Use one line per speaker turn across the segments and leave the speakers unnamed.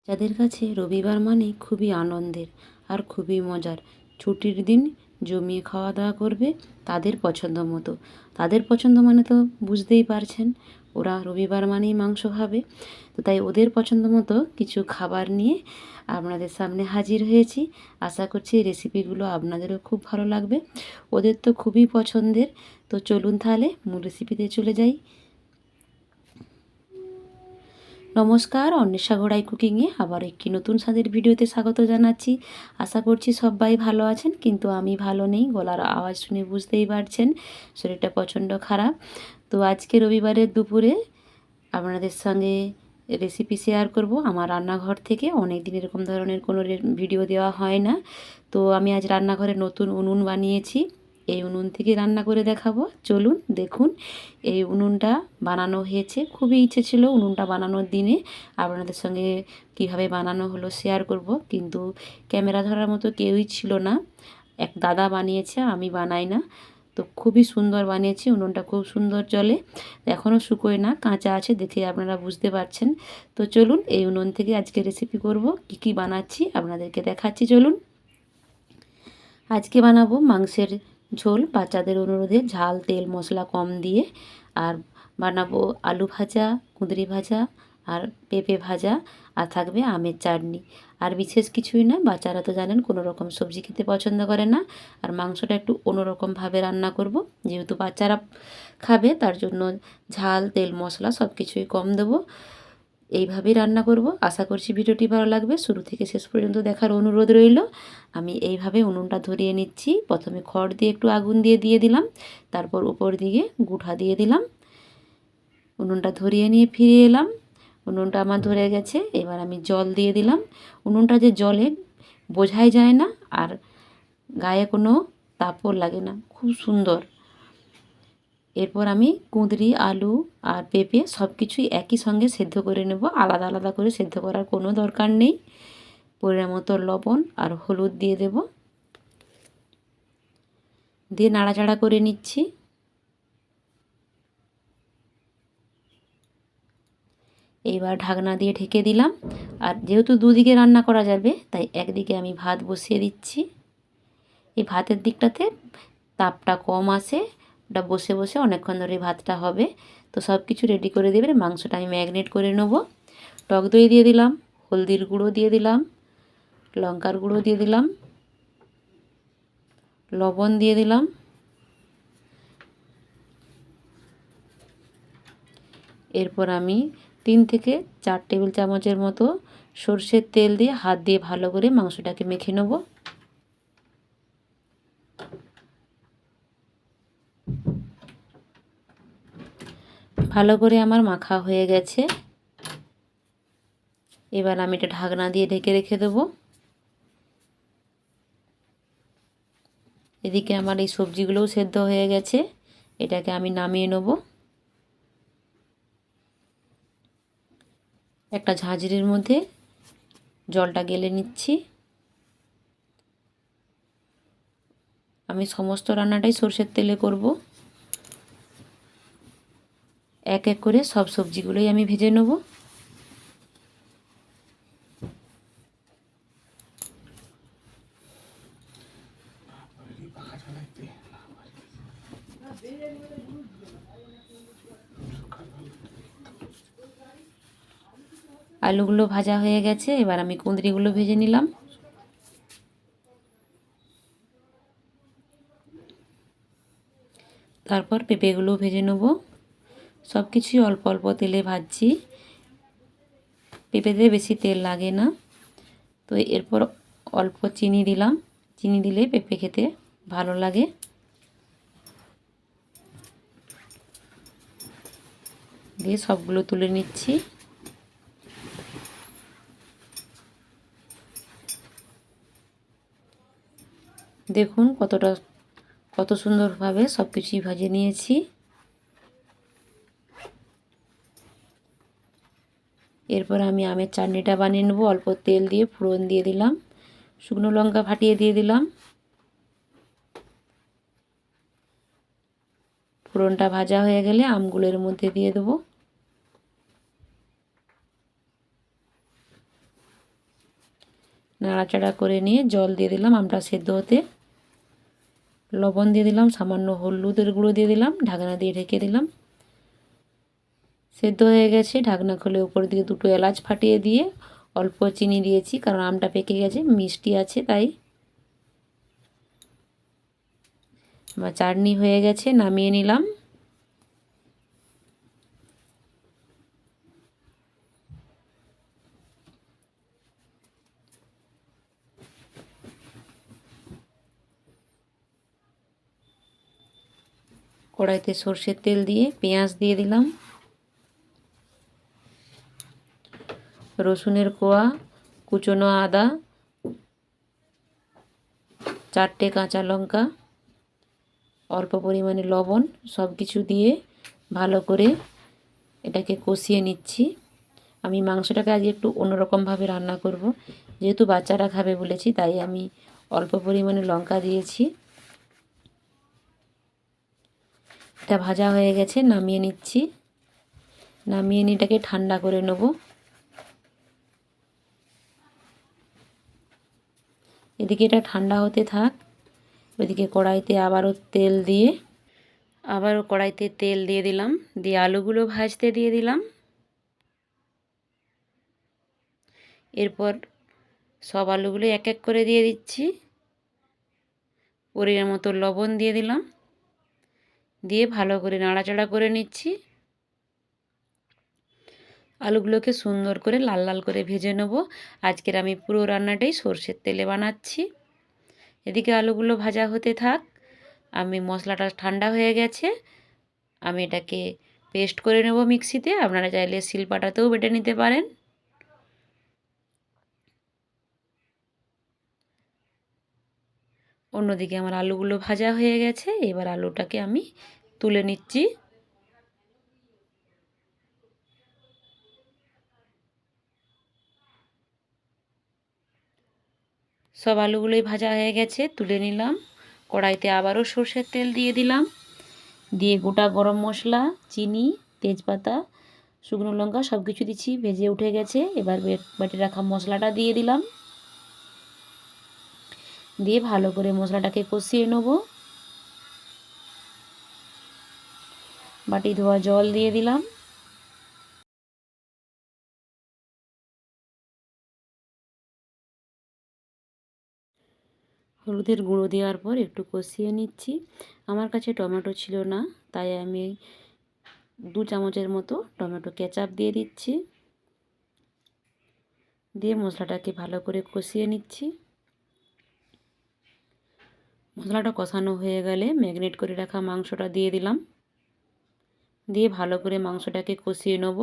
যাদের কাছে রবিবার মানে খুবই আনন্দের আর খুবই মজার, ছুটির দিন জমিয়ে খাওয়া দাওয়া করবে তাদের পছন্দ মতো। তাদের পছন্দ মানে তো বুঝতেই পারছেন, ওরা রবিবার মানেই মাংস খাবে। তো তাই ওদের পছন্দ মতো কিছু খাবার নিয়ে আপনাদের সামনে হাজির হয়েছি। আশা করছি এই রেসিপিগুলো আপনাদেরও খুব ভালো লাগবে, ওদের তো খুবই পছন্দের। তো চলুন তাহলে মূল রেসিপিতে চলে যাই। নমস্কার, অন্বেষা ঘোড়াই কুকিংয়ে আবার একটি নতুন স্বাদের ভিডিওতে স্বাগত জানাচ্ছি। আশা করছি সবাই ভালো আছেন, কিন্তু আমি ভালো নেই। গলার আওয়াজ শুনে বুঝতেই পারছেন শরীরটা প্রচণ্ড খারাপ। তো আজকে রবিবারের দুপুরে আপনাদের সঙ্গে রেসিপি শেয়ার করব আমার রান্নাঘর থেকে। অনেক দিন এরকম ধরনের কোনো ভিডিও দেওয়া হয় না। তো আমি আজ রান্নাঘরে নতুন উনুন বানিয়েছি, এই উনুন থেকে রান্না করে দেখাবো। চলুন দেখুন এই উনুনটা বানানো হয়েছে। খুবই ইচ্ছে ছিল উনুনটা বানানোর দিনে আপনাদের সঙ্গে কিভাবে বানানো হলো শেয়ার করব, কিন্তু ক্যামেরা ধরার মতো কেউই ছিল না। এক দাদা বানিয়েছে, আমি বানাই না। তো খুবই সুন্দর বানিয়েছি, উনুনটা খুব সুন্দর জ্বলে, এখনও শুকোয় না, কাঁচা আছে, দেখে আপনারা বুঝতে পারছেন। তো চলুন এই উনুন থেকে আজকে রেসিপি করব, কি কি বানাচ্ছি আপনাদেরকে দেখাচ্ছি। চলুন। আজকে বানাবো মাংসের ঝোল, বাচ্চাদের অনুরোধে ঝাল তেল মশলা কম দিয়ে। আর বানাবো আলু ভাজা, কুঁদরি ভাজা আর পেঁপে ভাজা, আর থাকবে আমের চাটনি। আর বিশেষ কিছুই না, বাচ্চারা তো জানেন কোনো রকম সবজি খেতে পছন্দ করে না। আর মাংসটা একটু অন্যরকমভাবে রান্না করব, যেহেতু বাচ্চারা খাবে তার জন্য ঝাল তেল মশলা সব কিছুই কম দেবো। এইভাবেই রান্না করব। আশা করছি ভিডিওটি ভালো লাগবে, শুরু থেকে শেষ পর্যন্ত দেখার অনুরোধ রইল। আমি এইভাবে উনুনটা ধরিয়ে নিচ্ছি। প্রথমে খড় দিয়ে একটু আগুন দিয়ে দিলাম, তারপর উপর দিকে গুঁঠা দিয়ে দিলাম। উনুনটা ধরিয়ে নিয়ে ফিরে এলাম, উনুনটা আমার ধরে গেছে। এবার আমি জল দিয়ে দিলাম। উনুনটা যে জলে বোঝাই যায় না, আর গায়ে কোনো তাপও লাগে না, খুব সুন্দর। এরপর আমি কুঁদরি আলু আর পেঁপে সব কিছুই একই সঙ্গে সেদ্ধ করে নেব, আলাদা আলাদা করে সেদ্ধ করার কোনো দরকার নেই। পরিমাণ মতো লবণ আর হলুদ দিয়ে দেব, দিয়ে নাড়াচাড়া করে নিচ্ছি। এইবার ঢাকনা দিয়ে ঢেকে দিলাম। আর যেহেতু দুদিকে রান্না করা যাবে, তাই একদিকে আমি ভাত বসিয়ে দিচ্ছি। এই ভাতের দিকটাতে তাপটা কম আসে, ওটা বসে বসে অনেকক্ষণ ধরে ভাতটা হবে। তো সব কিছু রেডি করে দেবে। মাংসটা আমি ম্যারিনেট করে নেব। টক দই দিয়ে দিলাম, হলদির গুঁড়ো দিয়ে দিলাম, লঙ্কার গুঁড়ো দিয়ে দিলাম, লবণ দিয়ে দিলাম। এরপর আমি 3 থেকে 4 টেবিল চামচের মতো সর্ষের তেল দিয়ে হাত দিয়ে ভালো করে মাংসটাকে মেখে নেব। ভালো করে আমার মাখা হয়ে গেছে। এবার আমি এটা ঢাকনা দিয়ে ঢেকে রেখে দেবো। এদিকে আমার এই সবজিগুলোও সেদ্ধ হয়ে গেছে, এটাকে আমি নামিয়ে নেব। একটা ঝাঁঝরির মধ্যে জলটা গেলে নিচ্ছি। আমি সমস্ত রান্নাটাই সরষের তেলে করব। এক এক করে সব সবজিগুলোই আমি ভেজে নেব। আলুগুলো ভাজা হয়ে গেছে, এবার আমি কুঁদরিগুলো ভেজে নিলাম। তারপর পেঁপেগুলো ভেজে নেব। সব কিছুই অল্প অল্প তেলে ভাজছি, পেঁপেতে বেশি তেল লাগে না। তো এরপর অল্প চিনি দিলাম, চিনি দিলে পেঁপে খেতে ভালো লাগে। দিয়ে সবগুলো তুলে নিচ্ছি। দেখুন কত সুন্দরভাবে সব কিছুই ভেজে নিয়েছি। এরপর আমি আমের চাটনিটা বানিয়ে নেব। অল্প তেল দিয়ে ফোড়ন দিয়ে দিলাম, শুকনো লঙ্কা ফাটিয়ে দিয়ে দিলাম। ফোড়নটা ভাজা হয়ে গেলে আমগুলো এর মধ্যে দিয়ে দেবো। নাড়াচাড়া করে নিয়ে জল দিয়ে দিলাম আমটা সেদ্ধ হতে। লবণ দিয়ে দিলাম, সামান্য হলুদের গুঁড়ো দিয়ে দিলাম, ঢাকনা দিয়ে ঢেকে দিলাম। সেদ্ধ হয়ে গেছে। ঢাকনা খুলে উপর দিকে দুটো এলাচ ফাটিয়ে দিয়ে অল্প চিনি দিয়েছি, কারণ আমটা পেকে গেছে, মিষ্টি আছে তাই। বা চাটনি হয়ে গেছে, নামিয়ে নিলাম। কড়াইতে সর্ষের তেল দিয়ে পেঁয়াজ দিয়ে দিলাম, রসুনের কোয়া, কুচনো আদা, 4টে কাঁচা লঙ্কা, অল্প পরিমাণে লবণ, সব কিছু দিয়ে ভালো করে এটাকে কষিয়ে নিচ্ছি। আমি মাংসটাকে আজ একটু অন্যরকমভাবে রান্না করব, যেহেতু বাচ্চারা খাবে বলেছি, তাই আমি অল্প পরিমাণে লঙ্কা দিয়েছি। এটা ভাজা হয়ে গেছে, নামিয়ে নিচ্ছি। নামিয়ে নিয়ে এটাকে ঠান্ডা করে নেব। এদিকে এটা ঠান্ডা হতে থাক। ওইদিকে কড়াইতে আবারও তেল দিয়ে দিলাম, দিয়ে আলুগুলো ভাজতে দিয়ে দিলাম। এরপর সব আলুগুলো এক এক করে দিয়ে দিচ্ছি। পরিমাণ মতো লবণ দিয়ে দিলাম, দিয়ে ভালো করে নাড়াচাড়া করে নিচ্ছি। আলুগুলোকে সুন্দর করে লাল লাল করে ভেজে নেব। আজকের আমি পুরো রান্নাটাই সর্ষের তেলে বানাচ্ছি। এদিকে আলুগুলো ভাজা হতে থাক। আমি মশলাটা ঠান্ডা হয়ে গেছে, আমি এটাকে পেস্ট করে নেব মিক্সিতে। আপনারা চাইলে শিলপাটাতেও বেটে নিতে পারেন। অন্যদিকে আমার আলুগুলো ভাজা হয়ে গেছে, এবার আলুটাকে আমি তুলে নিচ্ছি। সব আলুগুলোই ভাজা হয়ে গেছে, তুলে নিলাম। কড়াইতে আবারও সর্ষের তেল দিয়ে দিলাম, দিয়ে গোটা গরম মশলা, চিনি, তেজপাতা, শুকনো লঙ্কা সব কিছু দিচ্ছি। ভেজে উঠে গেছে, এবার বেটে রাখা মশলাটা দিয়ে দিলাম, দিয়ে ভালো করে মশলাটাকে কষিয়ে নেব। বাটি ধোয়া জল দিয়ে দিলাম। হলুদের গুঁড়ো দেওয়ার পর একটু কষিয়ে নিচ্ছি। আমার কাছে টমেটো ছিল না, তাই আমি 2 চামচের মতো টমেটো কেচাপ দিয়ে দিচ্ছি, দিয়ে মশলাটাকে ভালো করে কষিয়ে নিচ্ছি। মশলাটা কষানো হয়ে গেলে ম্যারিনেট করে রাখা মাংসটা দিয়ে দিলাম, দিয়ে ভালো করে মাংসটাকে কষিয়ে নেব।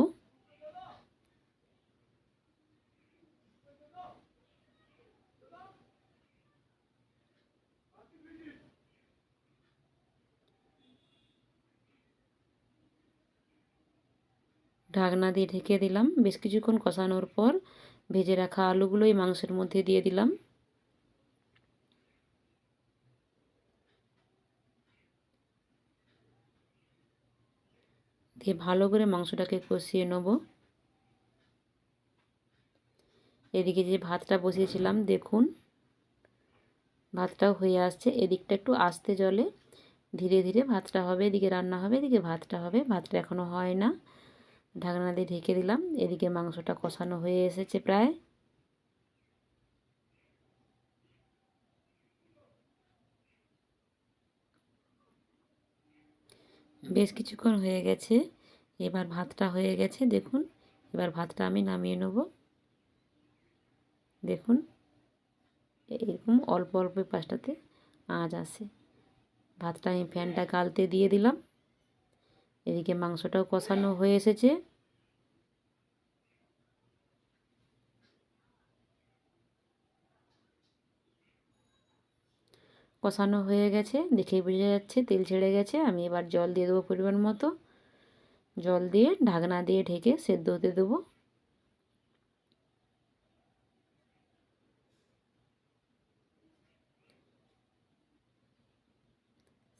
ঢাকনা দিয়ে ঢেকে দিলাম। বেশ কিছুক্ষণ কষানোর পর ভেজে রাখা আলুগুলো এই মাংসের মধ্যে দিয়ে দিলাম, দিয়ে ভালো করে মাংসটাকে কষিয়ে নেব। এদিকে যে ভাতটা বসিয়েছিলাম, দেখুন ভাতটাও হয়ে আসছে। এদিকটা একটু আস্তে জলে ধীরে ধীরে ভাতটা হবে, এদিকে রান্না হবে, এদিকে ভাতটা হবে। ভাতটা এখনও হয় না। ঢাকনা দিয়ে ঢেকে দিলাম। এদিকে মাংসটা কষানো হয়ে এসেছে প্রায়। বেশ কিছুক্ষণ হয়ে গেছে, এবার ভাতটা হয়ে গেছে দেখুন। এবার ভাতটা আমি নামিয়ে নেব। দেখুন এরকম অল্প অল্প পাশটাতে আঁচ আসে। ভাতটা আমি ফ্যানটা গালতে দিয়ে দিলাম। এদিকে মাংসটাও কষানো হয়ে এসেছে। কষানো হয়ে গেছে, দেখেই বোঝা যাচ্ছে তেল ছেড়ে গেছে। আমি এবার জল দিয়ে দেবো পরিমাণ মতো। জল দিয়ে ঢাকনা দিয়ে ঢেকে সেদ্ধ হতে দেবো।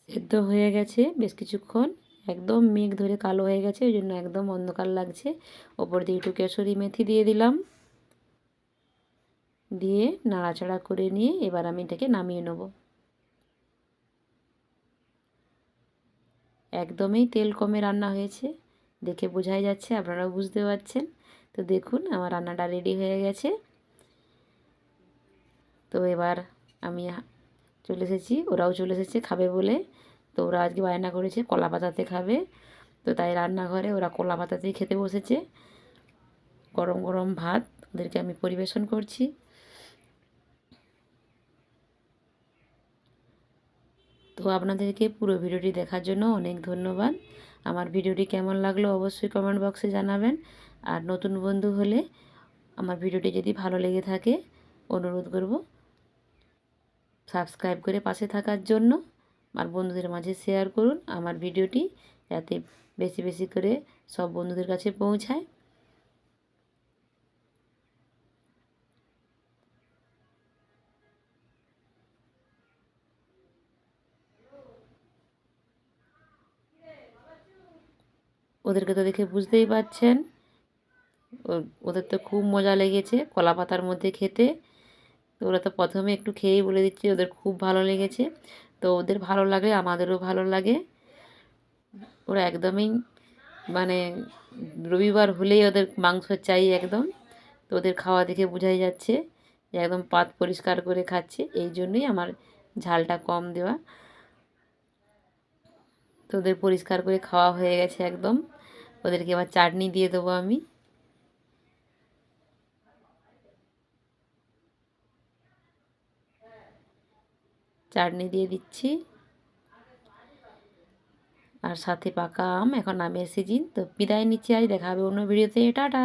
সেদ্ধ হয়ে গেছে বেশ কিছুক্ষণ, একদম মেঘ ধরে কালো হয়ে গেছে, ওই জন্য একদম অন্ধকার লাগছে। ওপর দিয়ে একটু কেশরি মেথি দিয়ে দিলাম, দিয়ে নাড়াচাড়া করে নিয়ে এবার আমি এটাকে নামিয়ে নেব। একদমই তেল কমে রান্না হয়েছে, দেখে বোঝাই যাচ্ছে, আপনারাও বুঝতে পারছেন। তো দেখুন আমার রান্নাটা রেডি হয়ে গেছে। তো এবার আমি চলে এসেছি, ওরাও চলে এসেছে খাবে বলে। তো ওরা আজকে বায়না করেছে কলা পাতাতে খাবে, তো তাই রান্নাঘরে ওরা কলা পাতাতেই খেতে বসেছে। গরম গরম ভাত ওদেরকে আমি পরিবেশন করছি। তো আপনাদেরকে পুরো ভিডিওটি দেখার জন্য অনেক ধন্যবাদ। আমার ভিডিওটি কেমন লাগলো অবশ্যই কমেন্ট বক্সে জানাবেন। আর নতুন বন্ধু হলে আমার ভিডিওটি যদি ভালো লেগে থাকে অনুরোধ করব সাবস্ক্রাইব করে পাশে থাকার জন্য। আর বন্ধুদের মাঝে শেয়ার করুন আমার ভিডিওটি, যাতে বেশি বেশি করে সব বন্ধুদের কাছে পৌঁছায়। ওদেরকে তো দেখে বুঝতেই পারছেন ওদের তো খুব মজা লেগেছে কলা পাতার মধ্যে খেতে। তো ওরা তো প্রথমে একটু খেয়েই বলে দিচ্ছে ওদের খুব ভালো লেগেছে। তো ওদের ভালো লাগে আমাদেরও ভালো লাগে। ওরা একদমই মানে রবিবার হলেই ওদের মাংস চাই একদম। তো ওদের খাওয়া দেখে বোঝাই যাচ্ছে যে একদম পাত পরিষ্কার করে খাচ্ছে, এই জন্যই আমার ঝালটা কম দেওয়া। তো ওদের পরিষ্কার করে খাওয়া হয়ে গেছে একদম। ওদেরকে এবার চাটনি দিয়ে দেবো আমি। চাটনি দিয়ে দিচ্ছি, আর সাথে পাকা আম। এখন আমের সিজন। তো বিদায় নিচ্ছি, আজ দেখা হবে অন্য ভিডিওতে। টাটা।